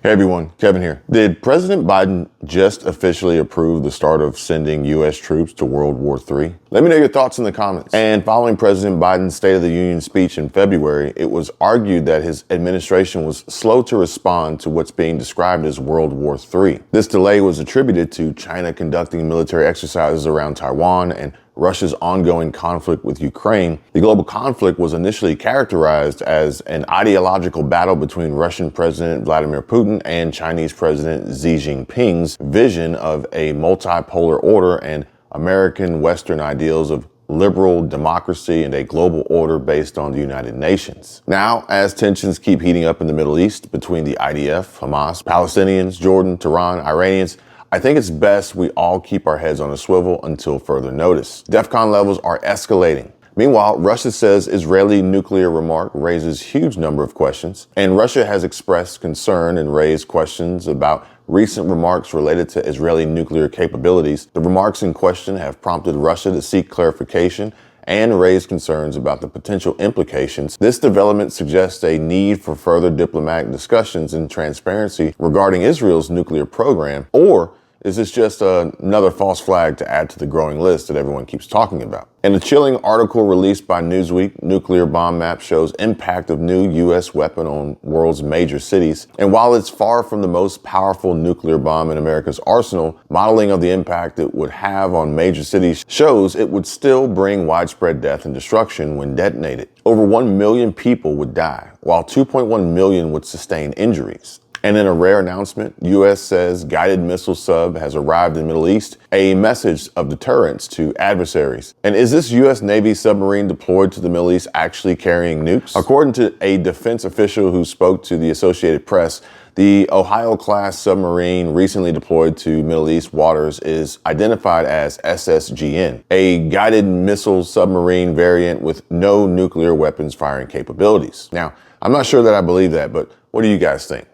Hey everyone, Kevin here. Did President Biden just officially approve the start of sending U.S. troops to World War III? Let me know your thoughts in the comments. And following President Biden's State of the Union speech in February, it was argued that his administration was slow to respond to what's being described as World War III. This delay was attributed to China conducting military exercises around Taiwan and Russia's ongoing conflict with Ukraine. The global conflict was initially characterized as an ideological battle between Russian President Vladimir Putin and Chinese President Xi Jinping's vision of a multipolar order and American Western ideals of liberal democracy and a global order based on the United Nations. Now, as tensions keep heating up in the Middle East between the IDF, Hamas, Palestinians, Jordan, Tehran, Iranians, I think it's best we all keep our heads on a swivel until further notice. DEFCON levels are escalating. Meanwhile, Russia says Israeli nuclear remark raises huge number of questions, and Russia has expressed concern and raised questions about recent remarks related to Israeli nuclear capabilities. The remarks in question have prompted Russia to seek clarification and raise concerns about the potential implications. This development suggests a need for further diplomatic discussions and transparency regarding Israel's nuclear program, or is this just another false flag to add to the growing list that everyone keeps talking about? In a chilling article released by Newsweek, Nuclear Bomb Map shows impact of new U.S. weapon on world's major cities. And while it's far from the most powerful nuclear bomb in America's arsenal, modeling of the impact it would have on major cities shows it would still bring widespread death and destruction when detonated. Over 1 million people would die, while 2.1 million would sustain injuries. And in a rare announcement, U.S. says guided missile sub has arrived in the Middle East, a message of deterrence to adversaries. And is this U.S. Navy submarine deployed to the Middle East actually carrying nukes? According to a defense official who spoke to the Associated Press, the Ohio-class submarine recently deployed to Middle East waters is identified as SSGN, a guided missile submarine variant with no nuclear weapons firing capabilities. Now, I'm not sure that I believe that, but what do you guys think?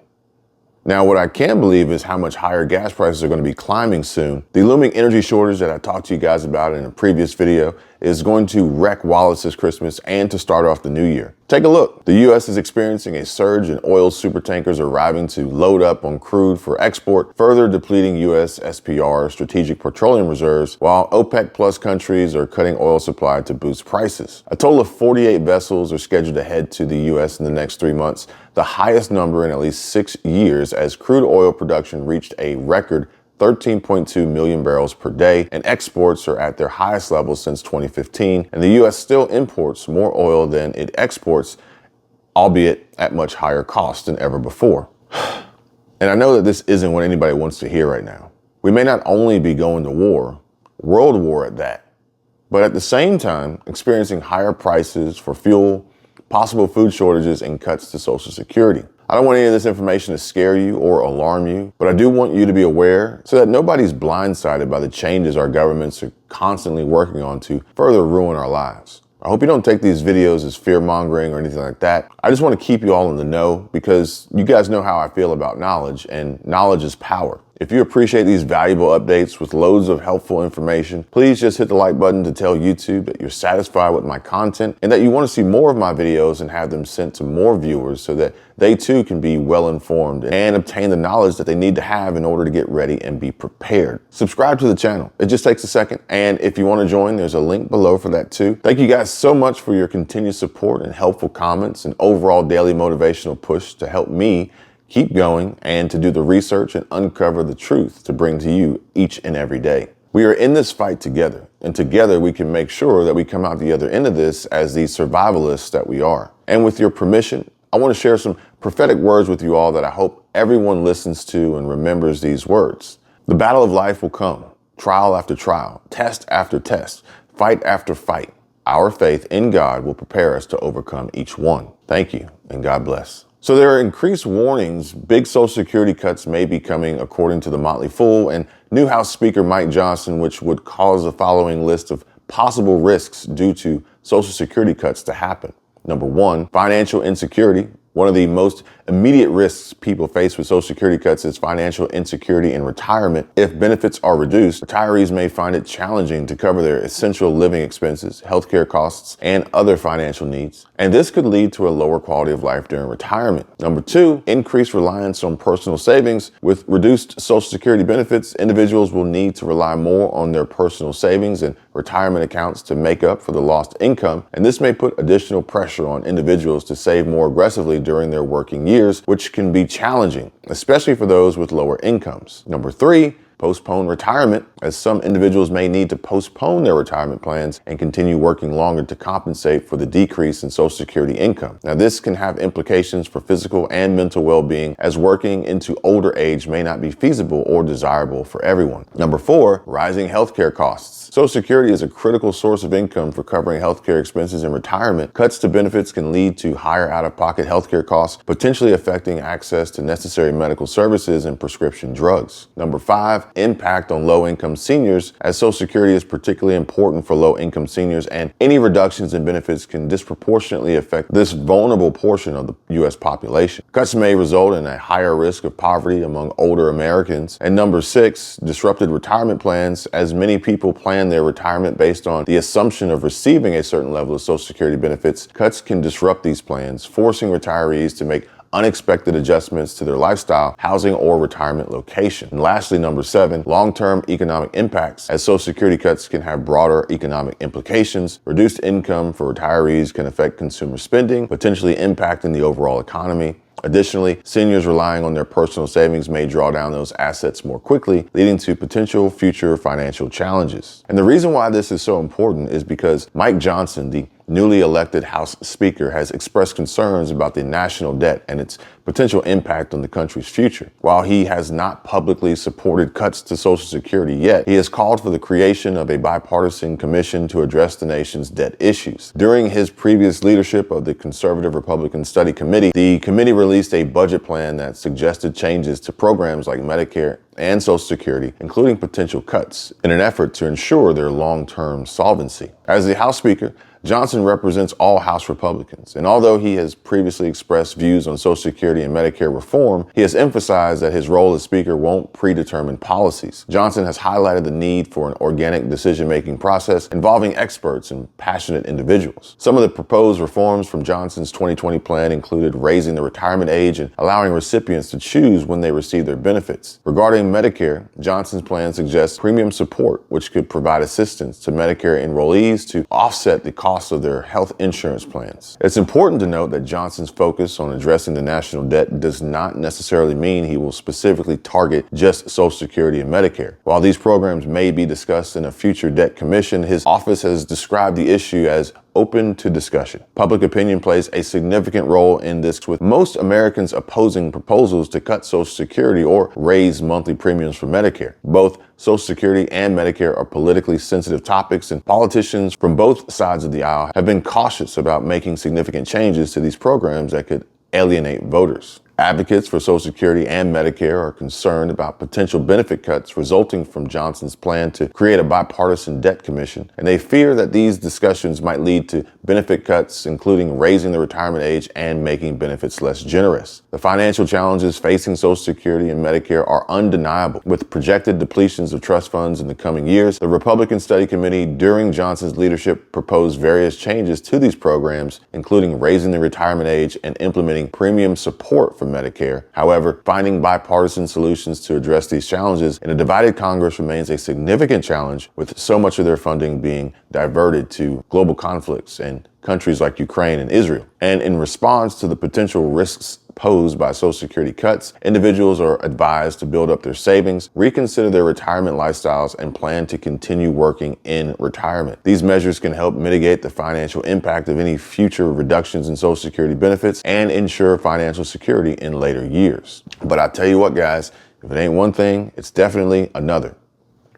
Now, what I can believe is how much higher gas prices are going to be climbing soon. The looming energy shortage that I talked to you guys about in a previous video is going to wreck wallets this Christmas and to start off the new year. Take a look. The U.S. is experiencing a surge in oil supertankers arriving to load up on crude for export, further depleting U.S. SPR, strategic petroleum reserves, while OPEC plus countries are cutting oil supply to boost prices. A total of 48 vessels are scheduled to head to the U.S. in the next 3 months, the highest number in at least 6 years, as crude oil production reached a record 13.2 million barrels per day, and exports are at their highest level since 2015, and the U.S. still imports more oil than it exports, albeit at much higher cost than ever before. And I know that this isn't what anybody wants to hear right now. We may not only be going to war, world war at that, but at the same time experiencing higher prices for fuel, possible food shortages, and cuts to Social Security. I don't want any of this information to scare you or alarm you, but I do want you to be aware so that nobody's blindsided by the changes our governments are constantly working on to further ruin our lives. I hope you don't take these videos as fear-mongering or anything like that. I just want to keep you all in the know because you guys know how I feel about knowledge, and knowledge is power. If you appreciate these valuable updates with loads of helpful information, please just hit the like button to tell YouTube that you're satisfied with my content and that you want to see more of my videos and have them sent to more viewers so that they too can be well informed and obtain the knowledge that they need to have in order to get ready and be prepared. Subscribe to the channel. It just takes a second. And if you want to join, there's a link below for that too. Thank you guys so much for your continued support and helpful comments and overall daily motivational push to help me keep going and to do the research and uncover the truth to bring to you each and every day. We are in this fight together, and together we can make sure that we come out the other end of this as the survivalists that we are. And with your permission, I want to share some prophetic words with you all that I hope everyone listens to and remembers these words. The battle of life will come, trial after trial, test after test, fight after fight. Our faith in God will prepare us to overcome each one. Thank you, and God bless. So there are increased warnings. Big Social Security cuts may be coming, according to the Motley Fool and new House Speaker Mike Johnson, which would cause the following list of possible risks due to Social Security cuts to happen. Number one, financial insecurity. One of the most immediate risks people face with Social Security cuts is financial insecurity in retirement. If benefits are reduced, retirees may find it challenging to cover their essential living expenses, healthcare costs, and other financial needs. And this could lead to a lower quality of life during retirement. Number two, increased reliance on personal savings. With reduced Social Security benefits, individuals will need to rely more on their personal savings and retirement accounts to make up for the lost income, and this may put additional pressure on individuals to save more aggressively during their working years, which can be challenging, especially for those with lower incomes. Number three, postpone retirement, as some individuals may need to postpone their retirement plans and continue working longer to compensate for the decrease in Social Security income. Now, this can have implications for physical and mental well-being, as working into older age may not be feasible or desirable for everyone. Number four, rising healthcare costs. Social Security is a critical source of income for covering healthcare expenses in retirement. Cuts to benefits can lead to higher out-of-pocket healthcare costs, potentially affecting access to necessary medical services and prescription drugs. Number five, impact on low-income seniors, as Social Security is particularly important for low-income seniors, and any reductions in benefits can disproportionately affect this vulnerable portion of the U.S. population. Cuts may result in a higher risk of poverty among older Americans. And number six, disrupted retirement plans, as many people plan their retirement based on the assumption of receiving a certain level of Social Security benefits. Cuts can disrupt these plans, forcing retirees to make unexpected adjustments to their lifestyle, housing, or retirement location. And lastly, number seven, long-term economic impacts, as Social Security cuts can have broader economic implications. Reduced income for retirees can affect consumer spending, potentially impacting the overall economy. Additionally, seniors relying on their personal savings may draw down those assets more quickly, leading to potential future financial challenges. And the reason why this is so important is because Mike Johnson, the newly elected House Speaker, has expressed concerns about the national debt and its potential impact on the country's future. While he has not publicly supported cuts to Social Security yet, he has called for the creation of a bipartisan commission to address the nation's debt issues. During his previous leadership of the Conservative Republican Study Committee, the committee released a budget plan that suggested changes to programs like Medicare and Social Security, including potential cuts, in an effort to ensure their long-term solvency. As the House Speaker, Johnson represents all House Republicans, and although he has previously expressed views on Social Security and Medicare reform, he has emphasized that his role as Speaker won't predetermine policies. Johnson has highlighted the need for an organic decision-making process involving experts and passionate individuals. Some of the proposed reforms from Johnson's 2020 plan included raising the retirement age and allowing recipients to choose when they receive their benefits. Regarding Medicare, Johnson's plan suggests premium support, which could provide assistance to Medicare enrollees to offset the cost of their health insurance plans. It's important to note that Johnson's focus on addressing the national debt does not necessarily mean he will specifically target just Social Security and Medicare. While these programs may be discussed in a future debt commission, his office has described the issue as open to discussion. Public opinion plays a significant role in this, with most Americans opposing proposals to cut Social Security or raise monthly premiums for Medicare. Both Social Security and Medicare are politically sensitive topics, and politicians from both sides of the aisle have been cautious about making significant changes to these programs that could alienate voters. Advocates for Social Security and Medicare are concerned about potential benefit cuts resulting from Johnson's plan to create a bipartisan debt commission, and they fear that these discussions might lead to benefit cuts, including raising the retirement age and making benefits less generous. The financial challenges facing Social Security and Medicare are undeniable. With projected depletions of trust funds in the coming years, the Republican Study Committee during Johnson's leadership proposed various changes to these programs, including raising the retirement age and implementing premium support for Medicare. However, finding bipartisan solutions to address these challenges in a divided Congress remains a significant challenge, with so much of their funding being diverted to global conflicts and countries like Ukraine and Israel. And in response to the potential risks posed by Social Security cuts, individuals are advised to build up their savings, reconsider their retirement lifestyles, and plan to continue working in retirement. These measures can help mitigate the financial impact of any future reductions in Social Security benefits and ensure financial security in later years. But I tell you what, guys, if it ain't one thing, it's definitely another.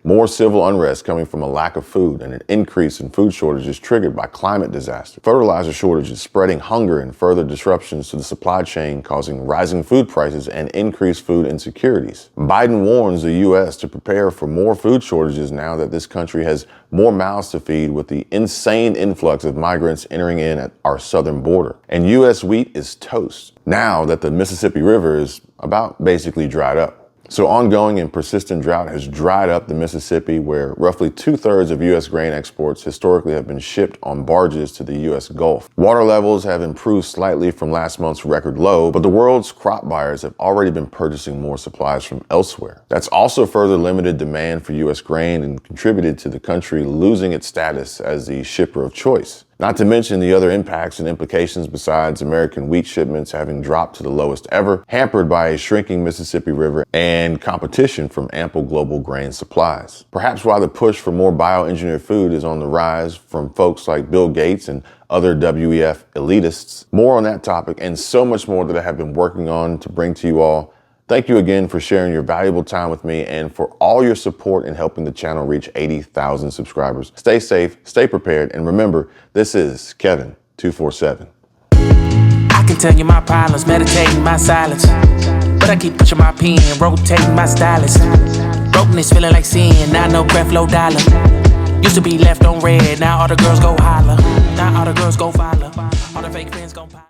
More civil unrest coming from a lack of food and an increase in food shortages triggered by climate disaster. Fertilizer shortages spreading hunger and further disruptions to the supply chain, causing rising food prices and increased food insecurities. Biden warns the U.S. to prepare for more food shortages now that this country has more mouths to feed with the insane influx of migrants entering in at our southern border. And U.S. wheat is toast now that the Mississippi River is about basically dried up. So ongoing and persistent drought has dried up the Mississippi, where roughly 2/3 of U.S. grain exports historically have been shipped on barges to the U.S. Gulf. Water levels have improved slightly from last month's record low, but the world's crop buyers have already been purchasing more supplies from elsewhere. That's also further limited demand for U.S. grain and contributed to the country losing its status as the shipper of choice. Not to mention the other impacts and implications besides American wheat shipments having dropped to the lowest ever, hampered by a shrinking Mississippi River and competition from ample global grain supplies. Perhaps why the push for more bioengineered food is on the rise from folks like Bill Gates and other WEF elitists. More on that topic and so much more that I have been working on to bring to you all. Thank you again for sharing your valuable time with me and for all your support in helping the channel reach 80,000 subscribers. Stay safe, stay prepared, and remember, this is Kevin 247. I can tell you my problems, meditating my silence, but I keep pushing my pen, rotating my stylus. Brokenness feeling like sin, now no breath, low dollar. Used to be left on red, now all the girls go holler. Now all the girls go follow. All the fake friends gon' pop.